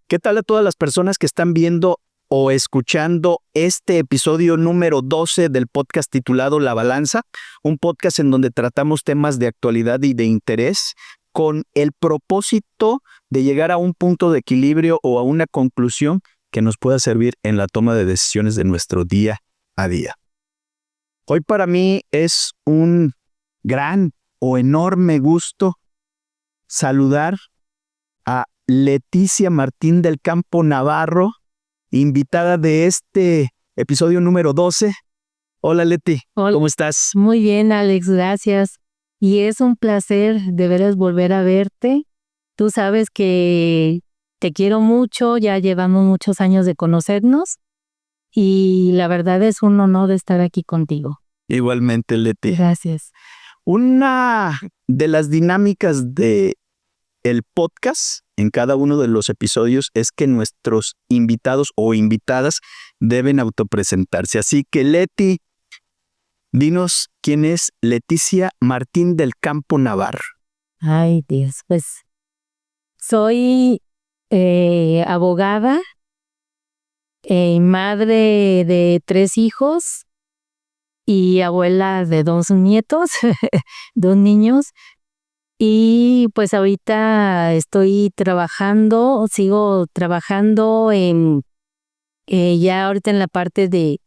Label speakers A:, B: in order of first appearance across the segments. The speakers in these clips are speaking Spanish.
A: ¿Qué tal a todas las personas que están viendo o escuchando este episodio número 12 del podcast titulado La Balanza? Un podcast en donde tratamos temas de actualidad y de interés con el propósito de llegar a un punto de equilibrio o a una conclusión que nos pueda servir en la toma de decisiones de nuestro día a día. Hoy para mí es un gran o enorme gusto saludar a Leticia Martín del Campo Navarro, invitada de este episodio número 12. Hola Leti,
B: Hola.
A: ¿Cómo estás?
B: Muy bien, Alex, gracias. Y es un placer de veras volver a verte. Tú sabes que te quiero mucho, ya llevamos muchos años de conocernos y la verdad es un honor estar aquí contigo.
A: Igualmente, Leti.
B: Gracias.
A: Una de las dinámicas de el podcast en cada uno de los episodios es que nuestros invitados o invitadas deben autopresentarse. Así que Leti, dinos quién es Leticia Martín del Campo Navarro.
B: Ay, Dios, pues soy abogada, madre de 3 hijos y abuela de 2 nietos, 2 niños. Y pues ahorita sigo trabajando ya ahorita en la parte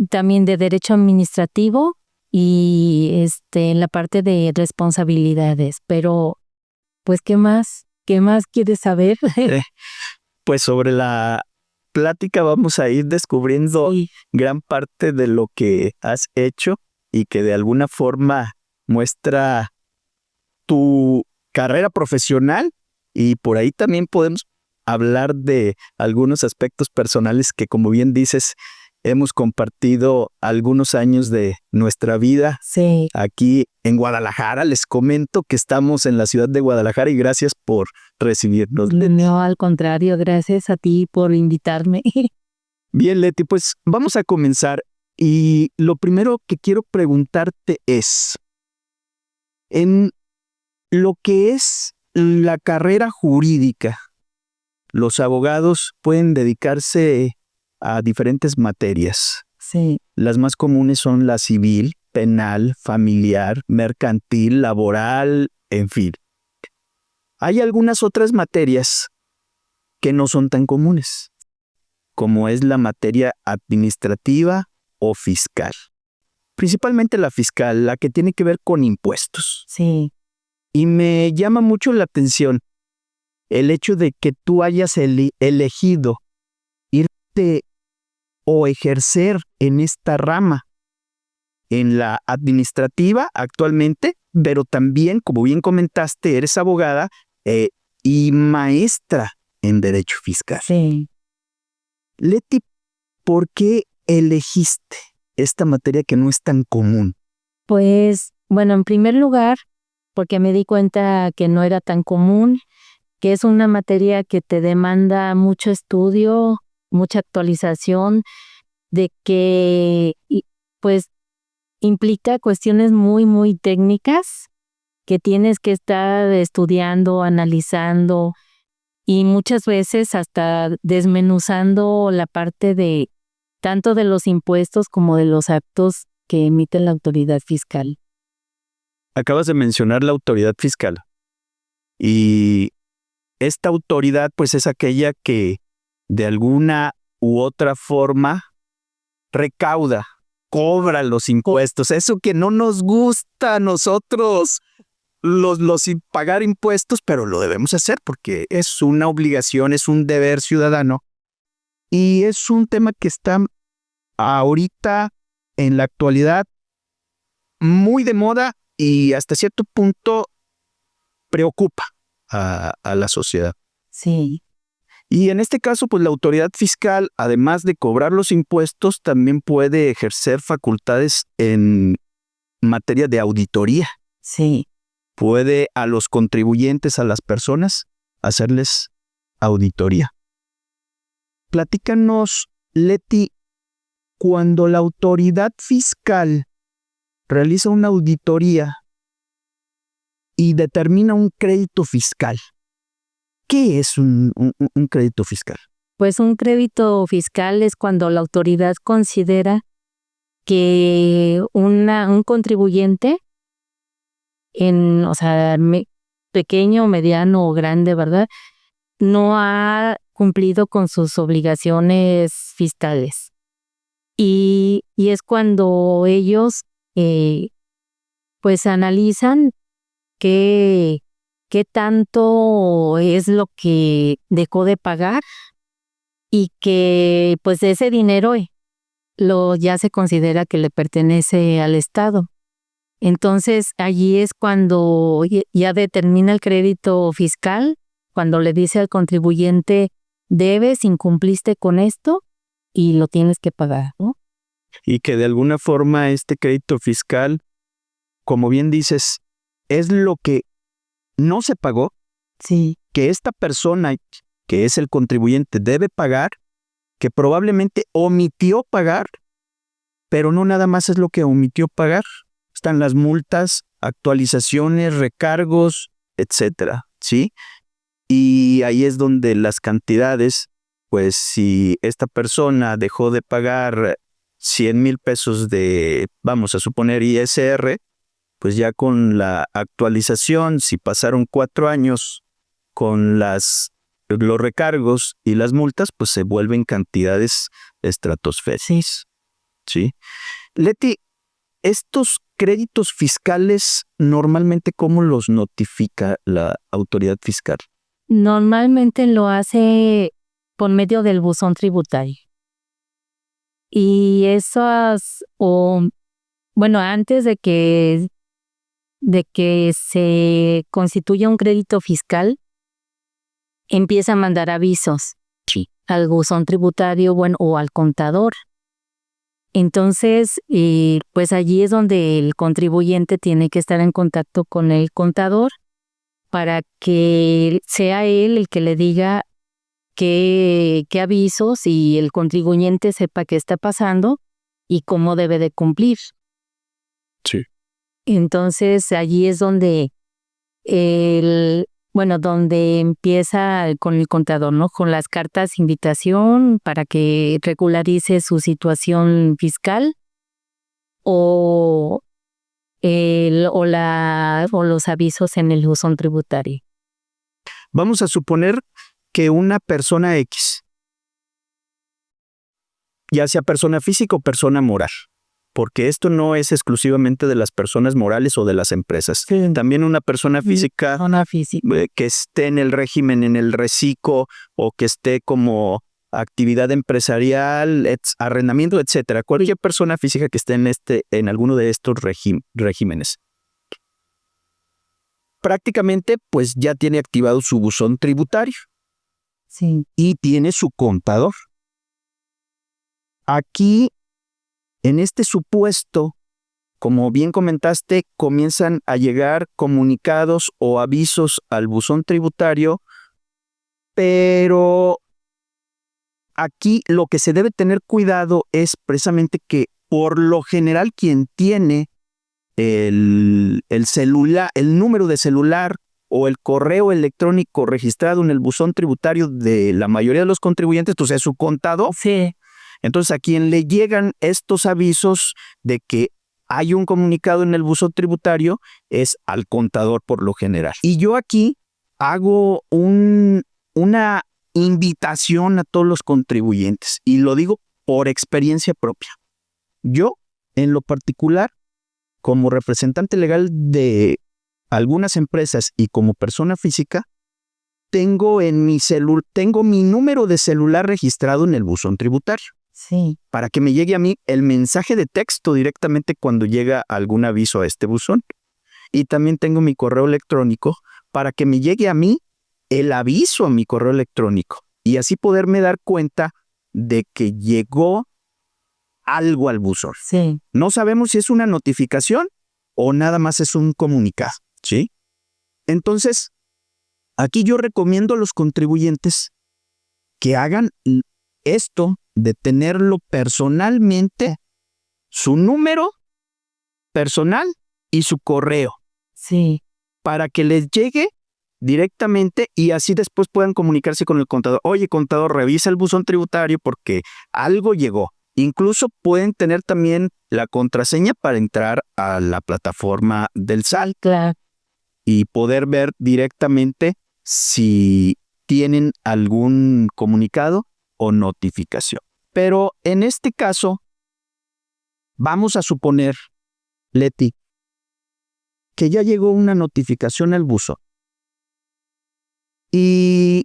B: también de derecho administrativo y en la parte de responsabilidades. Pero, pues, ¿qué más? ¿Qué más quieres saber?
A: Pues sobre la plática vamos a ir descubriendo
B: Sí.
A: gran parte de lo que has hecho y que de alguna forma muestra tu carrera profesional, y por ahí también podemos hablar de algunos aspectos personales que, como bien dices, hemos compartido algunos años de nuestra vida.
B: Sí.
A: Aquí en Guadalajara. Les comento que estamos en la ciudad de Guadalajara y gracias por recibirnos, Leti.
B: No, al contrario, gracias a ti por invitarme.
A: Bien, Leti, pues vamos a comenzar. Y lo primero que quiero preguntarte es, en lo que es la carrera jurídica, los abogados pueden dedicarse a diferentes materias.
B: Sí.
A: Las más comunes son la civil, penal, familiar, mercantil, laboral, en fin. Hay algunas otras materias que no son tan comunes, como es la materia administrativa o fiscal. Principalmente la fiscal, la que tiene que ver con impuestos.
B: Sí.
A: Y me llama mucho la atención el hecho de que tú hayas elegido irte o ejercer en esta rama, en la administrativa actualmente, pero también, como bien comentaste, eres abogada y maestra en Derecho Fiscal.
B: Sí.
A: Leti, ¿por qué elegiste esta materia que no es tan común?
B: Pues, bueno, en primer lugar, porque me di cuenta que no era tan común, que es una materia que te demanda mucho estudio, mucha actualización, de que, pues, implica cuestiones muy, muy técnicas que tienes que estar estudiando, analizando y muchas veces hasta desmenuzando la parte de tanto de los impuestos como de los actos que emite la autoridad fiscal.
A: Acabas de mencionar la autoridad fiscal y esta autoridad pues es aquella que de alguna u otra forma recauda, cobra los impuestos, eso que no nos gusta a nosotros, los pagar impuestos, pero lo debemos hacer porque es una obligación, es un deber ciudadano y es un tema que está ahorita en la actualidad muy de moda y hasta cierto punto preocupa a la sociedad.
B: Sí.
A: Y en este caso, pues la autoridad fiscal, además de cobrar los impuestos, también puede ejercer facultades en materia de auditoría.
B: Sí.
A: Puede a los contribuyentes, a las personas, hacerles auditoría. Platícanos, Leti, cuando la autoridad fiscal realiza una auditoría y determina un crédito fiscal, ¿Qué es un crédito fiscal?
B: Pues un crédito fiscal es cuando la autoridad considera que un contribuyente o sea, pequeño, mediano o grande, ¿verdad?, no ha cumplido con sus obligaciones fiscales. Y es cuando ellos pues analizan qué tanto es lo que dejó de pagar y que pues ese dinero ya se considera que le pertenece al Estado. Entonces allí es cuando ya determina el crédito fiscal, cuando le dice al contribuyente, debes, incumpliste con esto y lo tienes que pagar, ¿no?
A: Y que de alguna forma este crédito fiscal, como bien dices, es lo que no se pagó,
B: sí,
A: que esta persona, que es el contribuyente, debe pagar, que probablemente omitió pagar, pero no nada más es lo que omitió pagar. Están las multas, actualizaciones, recargos, etcétera, ¿sí? Y ahí es donde las cantidades, pues si esta persona dejó de pagar 100,000 pesos de, vamos a suponer, ISR, pues ya con la actualización, si pasaron 4 años con los recargos y las multas, pues se vuelven cantidades estratosféricas, ¿sí? Leti, estos créditos fiscales, normalmente, ¿cómo los notifica la autoridad fiscal?
B: Normalmente lo hace por medio del buzón tributario. Y antes de que se constituya un crédito fiscal, empieza a mandar avisos al buzón tributario, o al contador. Entonces, pues allí es donde el contribuyente tiene que estar en contacto con el contador para que sea él el que le diga qué avisos y el contribuyente sepa qué está pasando y cómo debe de cumplir.
A: Sí.
B: Entonces, allí es donde donde empieza con el contador, ¿no? Con las cartas de invitación para que regularice su situación fiscal o los avisos en el buzón tributario.
A: Vamos a suponer que una persona X, ya sea persona física o persona moral, porque esto no es exclusivamente de las personas morales o de las empresas.
B: Sí.
A: También una persona física, que esté en el régimen, en el reciclo, o que esté como actividad empresarial, arrendamiento, etcétera. Cualquier persona física que esté en alguno de estos regímenes. Prácticamente, pues ya tiene activado su buzón tributario.
B: Sí.
A: Y tiene su contador. Aquí, en este supuesto, como bien comentaste, comienzan a llegar comunicados o avisos al buzón tributario, pero aquí lo que se debe tener cuidado es precisamente que por lo general quien tiene el celular, el número de celular o el correo electrónico registrado en el buzón tributario de la mayoría de los contribuyentes, pues es su contador.
B: Sí.
A: Entonces a quien le llegan estos avisos de que hay un comunicado en el buzón tributario es al contador por lo general. Y yo aquí hago una invitación a todos los contribuyentes y lo digo por experiencia propia. Yo, en lo particular, como representante legal de algunas empresas y como persona física, tengo mi número de celular registrado en el buzón tributario.
B: Sí.
A: Para que me llegue a mí el mensaje de texto directamente cuando llega algún aviso a este buzón. Y también tengo mi correo electrónico para que me llegue a mí el aviso a mi correo electrónico y así poderme dar cuenta de que llegó algo al buzón.
B: Sí.
A: No sabemos si es una notificación o nada más es un comunicado, ¿sí? Entonces, aquí yo recomiendo a los contribuyentes que hagan esto de tenerlo personalmente, su número personal y su correo.
B: Sí.
A: Para que les llegue directamente y así después puedan comunicarse con el contador. Oye, contador, revisa el buzón tributario porque algo llegó. Incluso pueden tener también la contraseña para entrar a la plataforma del SAT
B: Claro.
A: y poder ver directamente si tienen algún comunicado o notificación. Pero en este caso, vamos a suponer, Leti, que ya llegó una notificación al buzón. ¿Y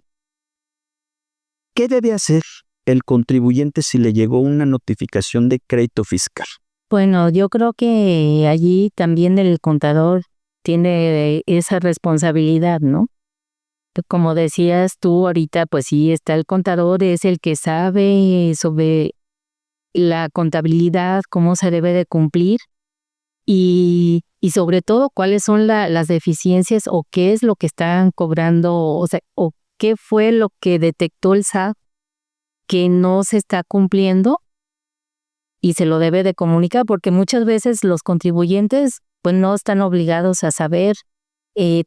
A: qué debe hacer el contribuyente si le llegó una notificación de crédito fiscal?
B: Bueno, yo creo que allí también el contador tiene esa responsabilidad, ¿no? Como decías tú ahorita, pues sí, está el contador, es el que sabe sobre la contabilidad, cómo se debe de cumplir y sobre todo cuáles son las deficiencias o qué es lo que están cobrando, o sea, o qué fue lo que detectó el SAT que no se está cumpliendo y se lo debe de comunicar, porque muchas veces los contribuyentes pues no están obligados a saber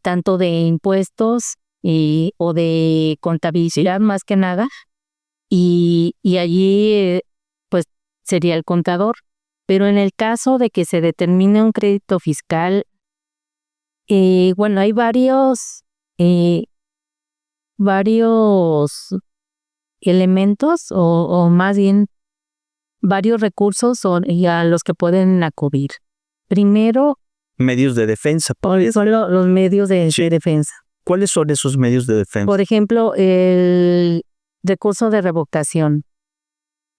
B: tanto de impuestos o de contabilidad más que nada, y allí pues sería el contador. Pero en el caso de que se determine un crédito fiscal, bueno, hay varios elementos o más bien varios recursos y a los que pueden acudir. Primero,
A: Medios de defensa.
B: son los medios de defensa.
A: ¿Cuáles son esos medios de defensa?
B: Por ejemplo, el recurso de revocación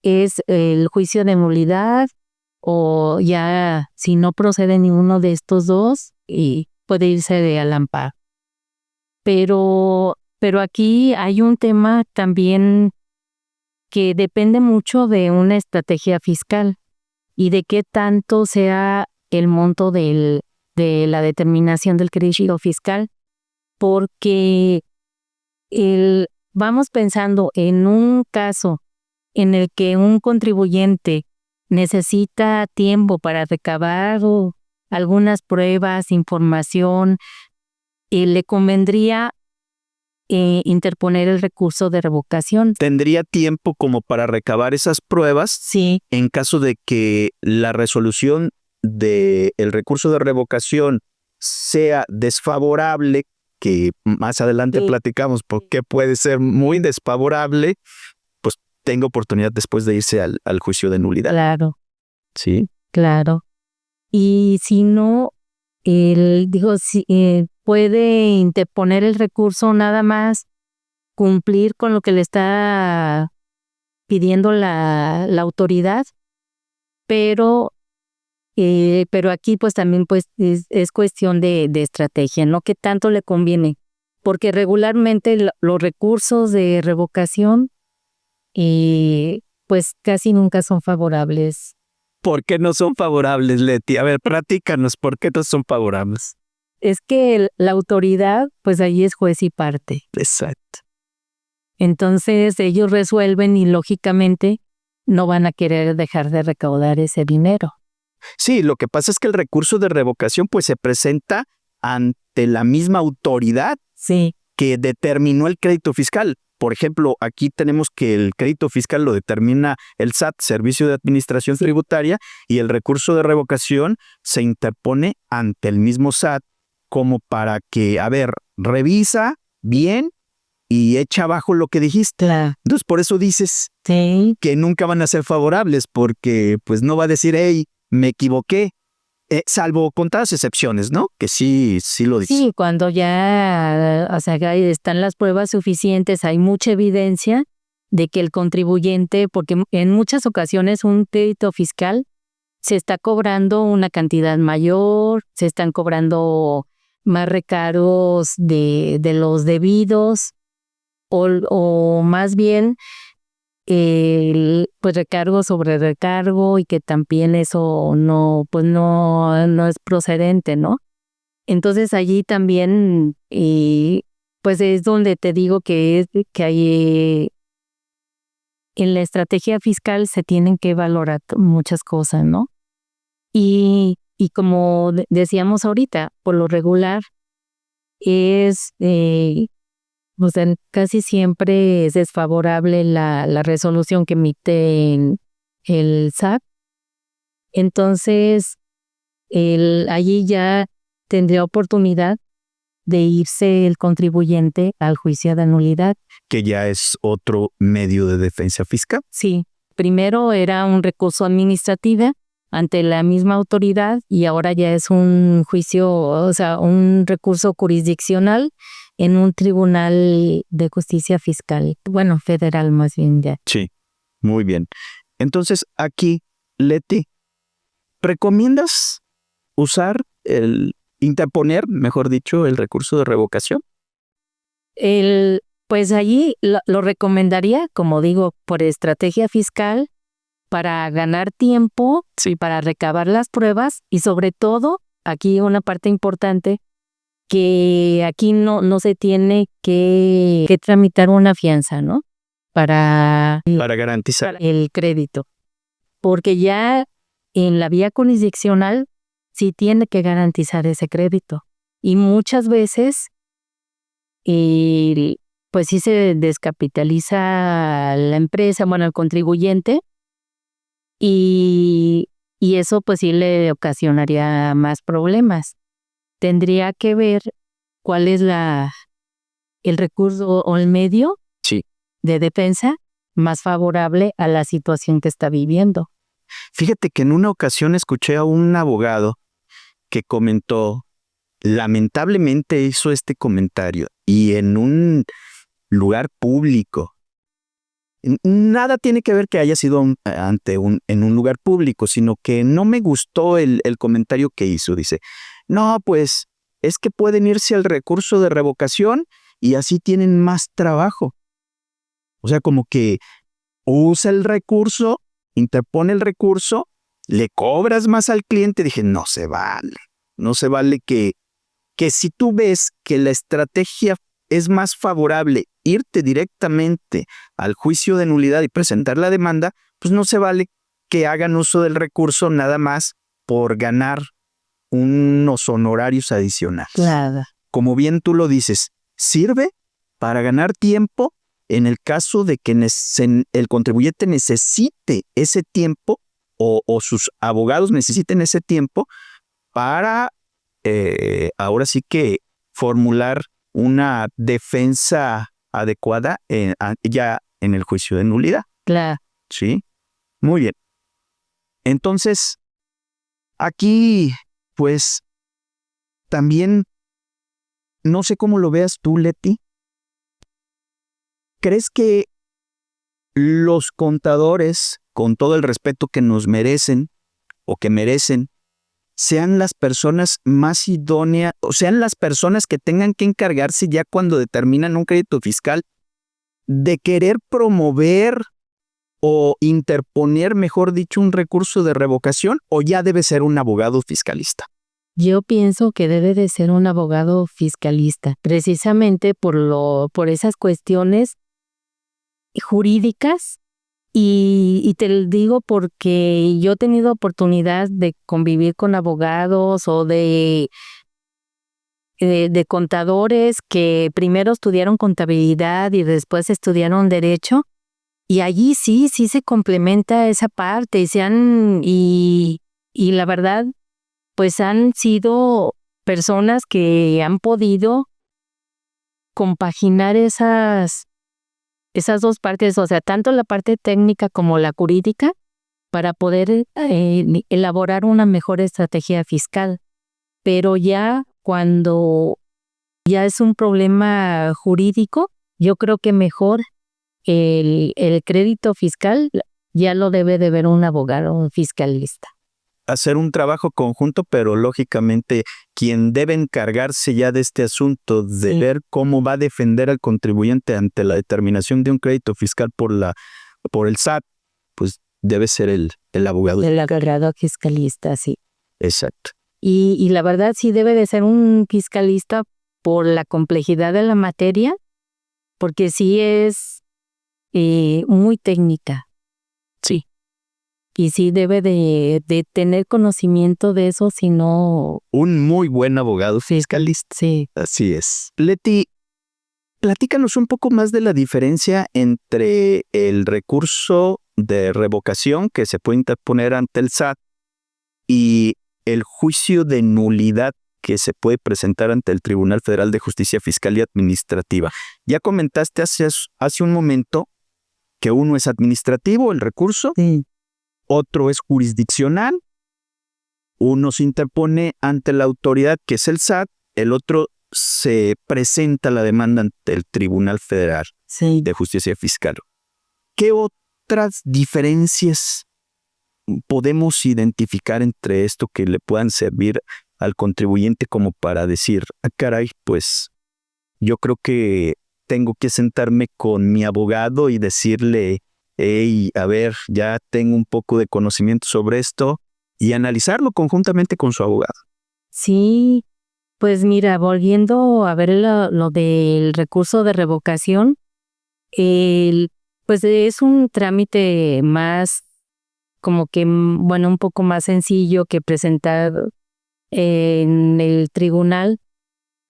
B: es el juicio de nulidad o ya si no procede ninguno de estos dos y puede irse al amparo. Pero aquí hay un tema también que depende mucho de una estrategia fiscal y de qué tanto sea el monto de la determinación del crédito fiscal, porque vamos pensando en un caso en el que un contribuyente necesita tiempo para recabar algunas pruebas, información, le convendría interponer el recurso de revocación.
A: ¿Tendría tiempo como para recabar esas pruebas?
B: Sí.
A: En caso de que la resolución del recurso de revocación sea desfavorable, que más adelante platicamos por qué puede ser muy desfavorable, pues tenga oportunidad después de irse al juicio de nulidad.
B: Claro.
A: Sí.
B: Claro. Y si no, puede interponer el recurso nada más, cumplir con lo que le está pidiendo la autoridad, pero aquí pues también pues es cuestión de estrategia, ¿no? ¿Qué tanto le conviene? Porque regularmente los recursos de revocación pues casi nunca son favorables.
A: ¿Por qué no son favorables, Leti? A ver, platícanos, ¿por qué no son favorables?
B: Es que la autoridad, pues ahí es juez y parte.
A: Exacto.
B: Entonces ellos resuelven y lógicamente no van a querer dejar de recaudar ese dinero.
A: Sí, lo que pasa es que el recurso de revocación pues se presenta ante la misma autoridad que determinó el crédito fiscal. Por ejemplo, aquí tenemos que el crédito fiscal lo determina el SAT, Servicio de Administración Tributaria, y el recurso de revocación se interpone ante el mismo SAT como para que, a ver, revisa bien y echa abajo lo que dijiste.
B: Claro.
A: Entonces, por eso dices que nunca van a ser favorables, porque pues no va a decir, hey, me equivoqué. Salvo contadas excepciones, ¿no? Que sí lo dice.
B: Sí, cuando ya, o sea, están las pruebas suficientes, hay mucha evidencia de que el contribuyente, porque en muchas ocasiones un crédito fiscal se está cobrando una cantidad mayor, se están cobrando más recargos de los debidos, o más bien pues recargo sobre recargo y que también eso no es procedente, ¿no? Entonces allí también pues es donde te digo que hay en la estrategia fiscal se tienen que valorar muchas cosas, ¿no? Y como decíamos ahorita, por lo regular es, o sea, casi siempre es desfavorable la resolución que emite el SAT. Entonces, allí ya tendría oportunidad de irse el contribuyente al juicio de nulidad.
A: Que ya es otro medio de defensa fiscal.
B: Sí, primero era un recurso administrativo ante la misma autoridad y ahora ya es un juicio, o sea, un recurso jurisdiccional en un tribunal de justicia fiscal, bueno, federal más bien ya.
A: Sí, muy bien. Entonces, aquí, Leti, ¿recomiendas interponer, mejor dicho, el recurso de revocación?
B: Pues allí lo recomendaría, como digo, por estrategia fiscal, para ganar tiempo,
A: Sí.
B: para recabar las pruebas y sobre todo, aquí una parte importante, que aquí no se tiene que tramitar una fianza, ¿no? Para
A: Garantizar.
B: el crédito. Porque ya en la vía jurisdiccional sí tiene que garantizar ese crédito. Y muchas veces, pues sí se descapitaliza la empresa, bueno, el contribuyente, y eso pues sí le ocasionaría más problemas. Tendría que ver cuál es el recurso o el medio
A: Sí.
B: de defensa más favorable a la situación que está viviendo.
A: Fíjate que en una ocasión escuché a un abogado que comentó, lamentablemente hizo este comentario y en un lugar público. Nada tiene que ver que haya sido en un lugar público, sino que no me gustó el comentario que hizo. Dice, no, pues es que pueden irse al recurso de revocación y así tienen más trabajo. O sea, como que usa el recurso, interpone el recurso, le cobras más al cliente. Dije, no se vale que si tú ves que la estrategia es más favorable irte directamente al juicio de nulidad y presentar la demanda, pues no se vale que hagan uso del recurso nada más por ganar unos honorarios adicionales.
B: Claro.
A: Como bien tú lo dices, sirve para ganar tiempo en el caso de que el contribuyente necesite ese tiempo o sus abogados necesiten ese tiempo para ahora sí que formular una defensa adecuada ya en el juicio de nulidad.
B: Claro.
A: ¿Sí? Muy bien. Entonces, aquí, pues, también, no sé cómo lo veas tú, Leti. ¿Crees que los contadores, con todo el respeto que nos merecen o que merecen, sean las personas más idóneas, o sean las personas que tengan que encargarse ya cuando determinan un crédito fiscal de querer promover o interponer, mejor dicho, un recurso de revocación, o ya debe ser un abogado fiscalista?
B: Yo pienso que debe de ser un abogado fiscalista, precisamente por esas cuestiones jurídicas. Y te lo digo porque yo he tenido oportunidad de convivir con abogados o de contadores que primero estudiaron contabilidad y después estudiaron derecho. Y allí sí se complementa esa parte y la verdad, pues han sido personas que han podido compaginar esas dos partes, o sea, tanto la parte técnica como la jurídica, para poder elaborar una mejor estrategia fiscal. Pero ya cuando ya es un problema jurídico, yo creo que mejor el crédito fiscal ya lo debe de ver un abogado fiscalista.
A: Hacer un trabajo conjunto, pero lógicamente quien debe encargarse ya de este asunto, de
B: Sí.
A: ver cómo va a defender al contribuyente ante la determinación de un crédito fiscal por el SAT, pues debe ser el abogado.
B: El abogado fiscalista, sí.
A: Exacto.
B: Y la verdad sí debe de ser un fiscalista por la complejidad de la materia, porque sí es muy técnica.
A: Sí.
B: y sí debe de tener conocimiento de eso, si no...
A: Un muy buen abogado fiscalista.
B: Sí.
A: Así es. Leti, platícanos un poco más de la diferencia entre el recurso de revocación que se puede interponer ante el SAT y el juicio de nulidad que se puede presentar ante el Tribunal Federal de Justicia Fiscal y Administrativa. Ya comentaste hace un momento que uno es administrativo, el recurso,
B: Sí.
A: otro es jurisdiccional, uno se interpone ante la autoridad que es el SAT, el otro se presenta la demanda ante el Tribunal Federal
B: Sí.
A: de Justicia Fiscal. ¿Qué otras diferencias podemos identificar entre esto que le puedan servir al contribuyente como para decir, caray, pues yo creo que tengo que sentarme con mi abogado y decirle, hey, a ver, ya tengo un poco de conocimiento sobre esto, y analizarlo conjuntamente con su abogado?
B: Sí, pues mira, volviendo a ver lo del recurso de revocación, pues es un trámite más, como que, bueno, un poco más sencillo que presentar en el tribunal,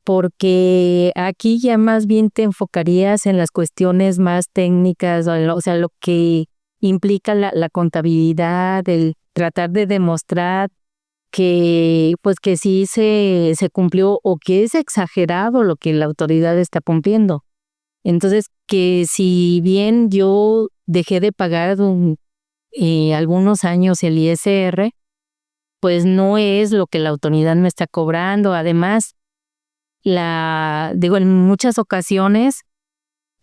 B: porque aquí ya más bien te enfocarías en las cuestiones más técnicas, o sea, lo que implica la contabilidad, el tratar de demostrar que pues que sí se cumplió o que es exagerado lo que la autoridad está cumpliendo. Entonces, que si bien yo dejé de pagar algunos años el ISR, pues no es lo que la autoridad me está cobrando. Además, en muchas ocasiones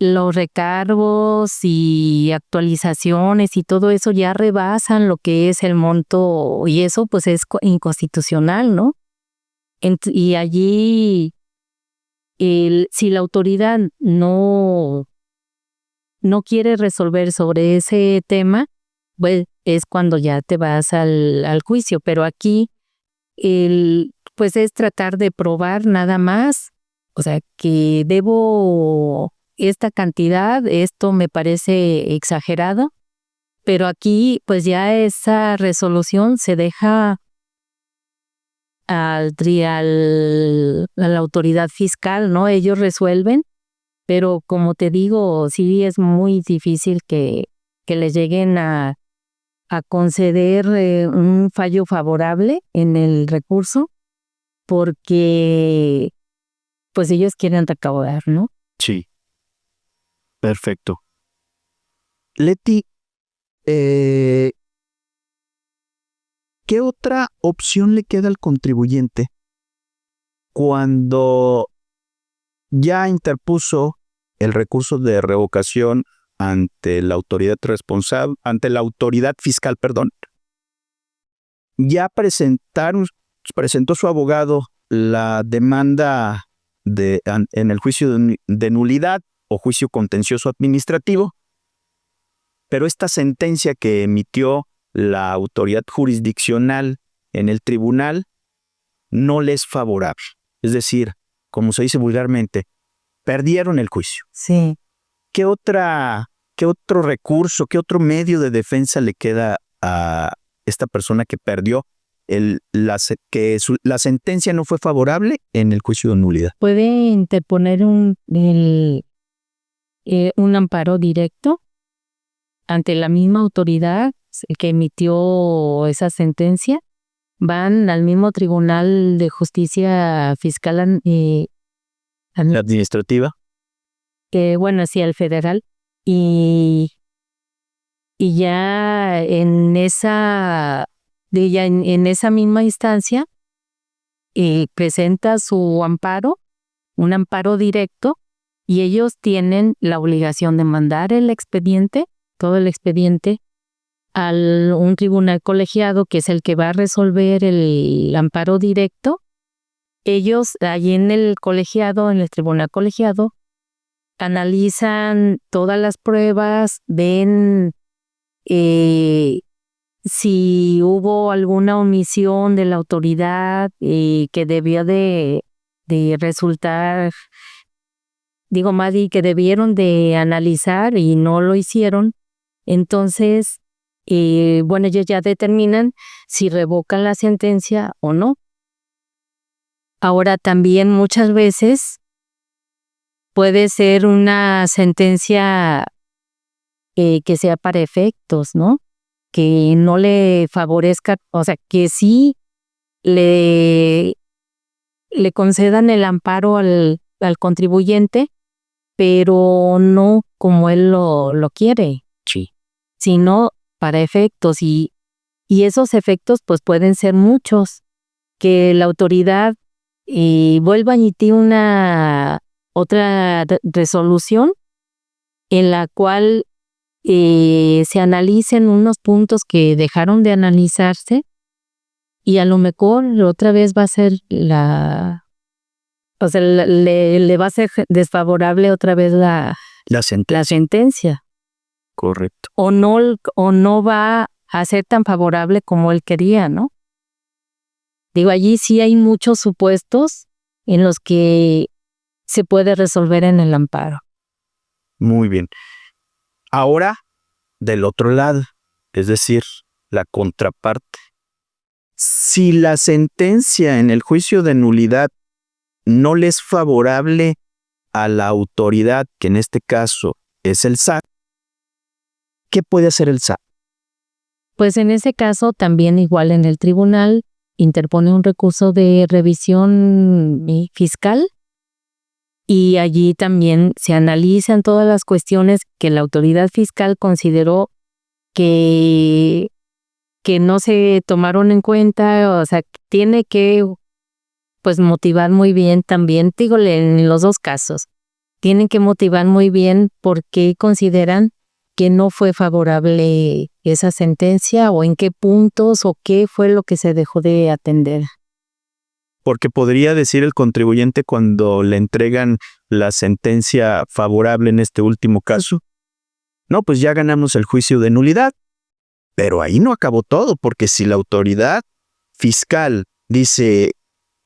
B: los recargos y actualizaciones y todo eso ya rebasan lo que es el monto, y eso pues es inconstitucional, ¿no? Y allí, si la autoridad no quiere resolver sobre ese tema, pues es cuando ya te vas al juicio. Pero aquí, pues es tratar de probar nada más, o sea, que debo esta cantidad, esto me parece exagerado, pero aquí pues ya esa resolución se deja a la autoridad fiscal, ¿no? Ellos resuelven, pero como te digo, sí es muy difícil que les lleguen a conceder un fallo favorable en el recurso, porque pues ellos quieren recaudar, ¿no?
A: Sí. Perfecto. Leti, ¿qué otra opción le queda al contribuyente cuando ya interpuso el recurso de revocación ante la autoridad responsable, ante la autoridad fiscal, perdón? Ya presentó su abogado la demanda en el juicio de nulidad o juicio contencioso administrativo, pero esta sentencia que emitió la autoridad jurisdiccional en el tribunal no le es favorable. Es decir, como se dice vulgarmente, perdieron el juicio.
B: Sí.
A: ¿Qué otro recurso, qué otro medio de defensa le queda a esta persona que perdió la sentencia no fue favorable en el juicio de nulidad?
B: Puede interponer un amparo directo ante la misma autoridad que emitió esa sentencia. Van al mismo Tribunal de Justicia Fiscal
A: administrativa,
B: bueno, sí, al federal, y ya en esa misma instancia presenta su amparo, un amparo directo, y ellos tienen la obligación de mandar el expediente, todo el expediente, a un tribunal colegiado que es el que va a resolver el amparo directo. Ellos allí en el colegiado, en el tribunal colegiado, analizan todas las pruebas, ven si hubo alguna omisión de la autoridad que debió de resultar, digo más, y que debieron de analizar y no lo hicieron. Entonces, y bueno, ellos ya determinan si revocan la sentencia o no. Ahora también muchas veces puede ser una sentencia que sea para efectos, ¿no? Que no le favorezca, o sea, que sí le concedan el amparo al contribuyente, pero no como él lo quiere,
A: Sí.
B: sino para efectos. Y esos efectos pues pueden ser muchos. Que la autoridad vuelva a emitir una otra resolución en la cual se analicen unos puntos que dejaron de analizarse y a lo mejor otra vez va a ser o sea, le va a ser desfavorable otra vez
A: La
B: la
A: sentencia.
B: sentencia
A: Correcto.
B: o no va a ser tan favorable como él quería, ¿no? Digo, allí sí hay muchos supuestos en los que se puede resolver en el amparo.
A: Muy bien. Ahora, del otro lado, es decir, la contraparte. Si la sentencia en el juicio de nulidad no le es favorable a la autoridad, que en este caso es el SAT, ¿qué puede hacer el SAT?
B: Pues en ese caso también igual en el tribunal interpone un recurso de revisión fiscal y allí también se analizan todas las cuestiones que la autoridad fiscal consideró que no se tomaron en cuenta, o sea, tiene que pues motivar muy bien también, digo, en los dos casos, tienen que motivar muy bien por qué consideran que no fue favorable esa sentencia o en qué puntos o qué fue lo que se dejó de atender.
A: Porque podría decir el contribuyente cuando le entregan la sentencia favorable en este último caso, no, pues ya ganamos el juicio de nulidad, pero ahí no acabó todo, porque si la autoridad fiscal dice,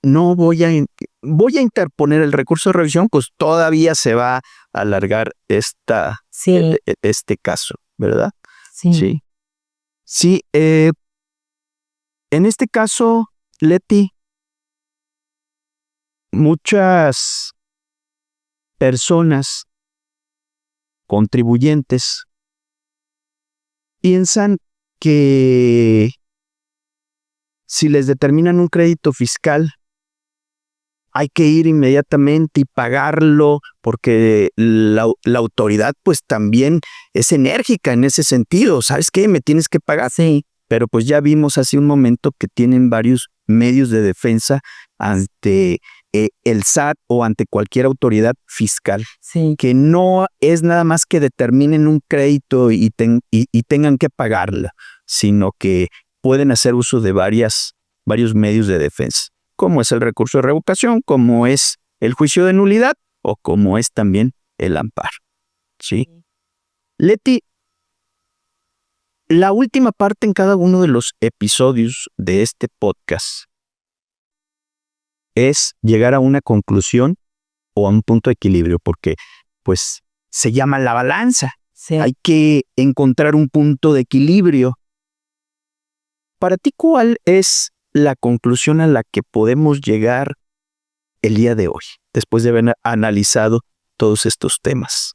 A: no voy a interponer el recurso de revisión, pues todavía se va a alargar
B: Sí,
A: este caso, ¿verdad?
B: sí.
A: Sí, en este caso, Leti, muchas personas contribuyentes piensan que si les determinan un crédito fiscal, hay que ir inmediatamente y pagarlo porque la autoridad pues también es enérgica en ese sentido. ¿Sabes qué? Me tienes que pagar.
B: Sí.
A: Pero pues ya vimos hace un momento que tienen varios medios de defensa ante el SAT o ante cualquier autoridad fiscal,
B: Sí.
A: que no es nada más que determinen un crédito y tengan que pagarla, sino que pueden hacer uso de varios medios de defensa, como es el recurso de revocación, como es el juicio de nulidad o como es también el amparo. ¿Sí? Leti, la última parte en cada uno de los episodios de este podcast es llegar a una conclusión o a un punto de equilibrio, porque pues se llama la balanza.
B: Sí.
A: Hay que encontrar un punto de equilibrio. Para ti, ¿cuál es la conclusión a la que podemos llegar el día de hoy, después de haber analizado todos estos temas?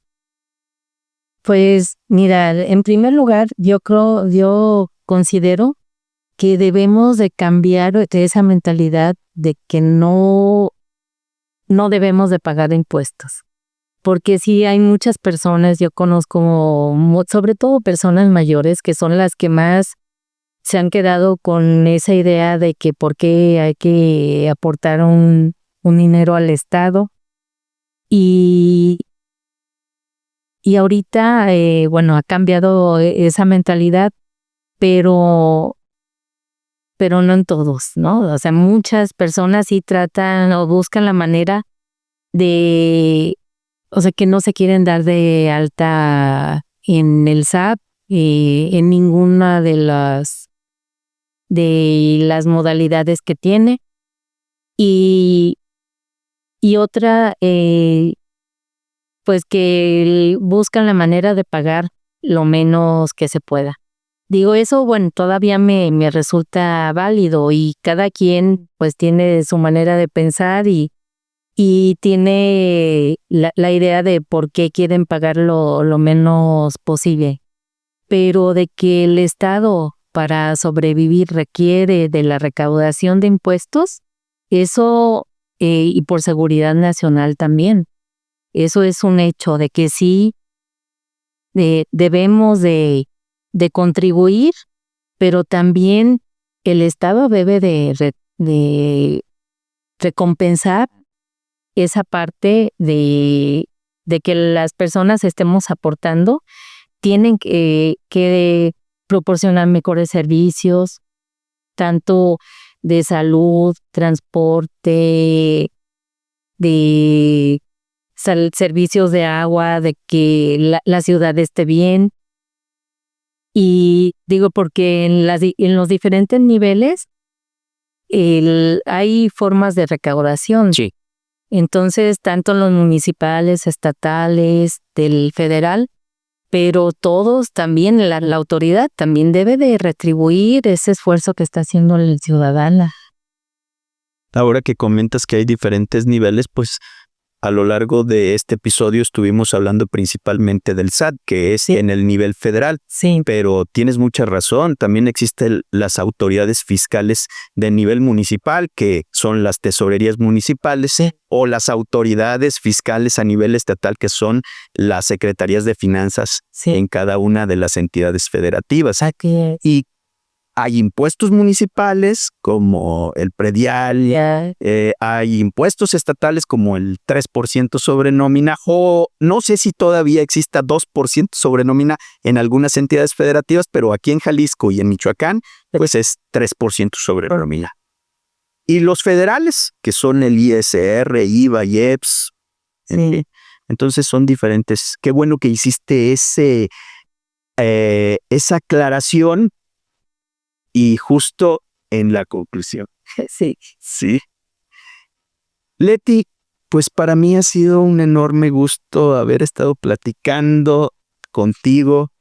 B: Pues mira, en primer lugar, yo considero que debemos de cambiar de esa mentalidad de que no debemos de pagar impuestos. Porque sí hay muchas personas, yo conozco, sobre todo personas mayores, que son las que más se han quedado con esa idea de que por qué hay que aportar un dinero al Estado. Y ahorita, bueno, ha cambiado esa mentalidad, pero no en todos, ¿no? O sea, muchas personas sí tratan o buscan la manera de, o sea, que no se quieren dar de alta en el SAT, en ninguna de las modalidades que tiene. Y otra, pues que buscan la manera de pagar lo menos que se pueda. Digo, eso, bueno, todavía me resulta válido y cada quien pues tiene su manera de pensar y tiene la idea de por qué quieren pagar lo menos posible. Pero de que el Estado para sobrevivir requiere de la recaudación de impuestos, eso, y por seguridad nacional también. Eso es un hecho de que sí debemos de contribuir, pero también el Estado debe de recompensar esa parte de que las personas estemos aportando. Tienen que proporcionar mejores servicios, tanto de salud, transporte, de servicios de agua, de que la ciudad esté bien. Y digo, porque en los diferentes niveles hay formas de recaudación.
A: Sí.
B: Entonces, tanto en los municipales, estatales, del federal, pero todos también, la autoridad también debe de retribuir ese esfuerzo que está haciendo el ciudadano.
A: Ahora que comentas que hay diferentes niveles, pues a lo largo de este episodio estuvimos hablando principalmente del SAT, que es en el nivel federal.
B: Sí.
A: Pero tienes mucha razón, también existen las autoridades fiscales de nivel municipal, que son las tesorerías municipales, o las autoridades fiscales a nivel estatal, que son las secretarías de finanzas en cada una de las entidades federativas.
B: Aquí es.
A: Y hay impuestos municipales como el predial, hay impuestos estatales como el 3% sobre nómina, o no sé si todavía exista 2% sobre nómina en algunas entidades federativas, pero aquí en Jalisco y en Michoacán, pues es 3% sobre nómina. Y los federales, que son el ISR, IVA, IEPS, entonces son diferentes. Qué bueno que hiciste esa aclaración. Y justo en la conclusión. Sí. Leti, pues para mí ha sido un enorme gusto haber estado platicando contigo.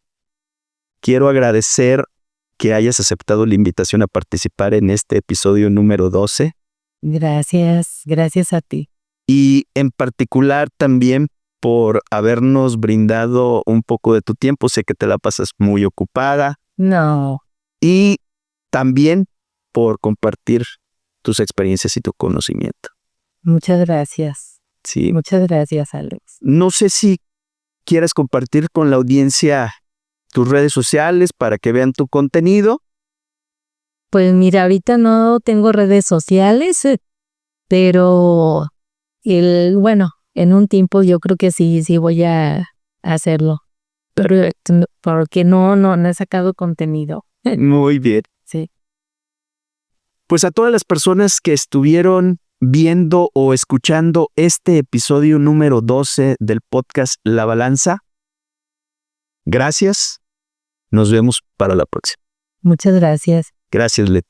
A: Quiero agradecer que hayas aceptado la invitación a participar en este episodio número 12.
B: Gracias a ti.
A: Y en particular también por habernos brindado un poco de tu tiempo. Sé que te la pasas muy ocupada.
B: No.
A: Y también por compartir tus experiencias y tu conocimiento.
B: Muchas gracias.
A: Sí.
B: Muchas gracias, Alex.
A: No sé si quieras compartir con la audiencia tus redes sociales para que vean tu contenido.
B: Pues mira, ahorita no tengo redes sociales, pero bueno, en un tiempo yo creo que sí voy a hacerlo. Pero porque no he sacado contenido.
A: Muy bien.
B: Sí.
A: Pues a todas las personas que estuvieron viendo o escuchando este episodio número 12 del podcast La Balanza, gracias. Nos vemos para la próxima.
B: Muchas gracias.
A: Gracias, Leti.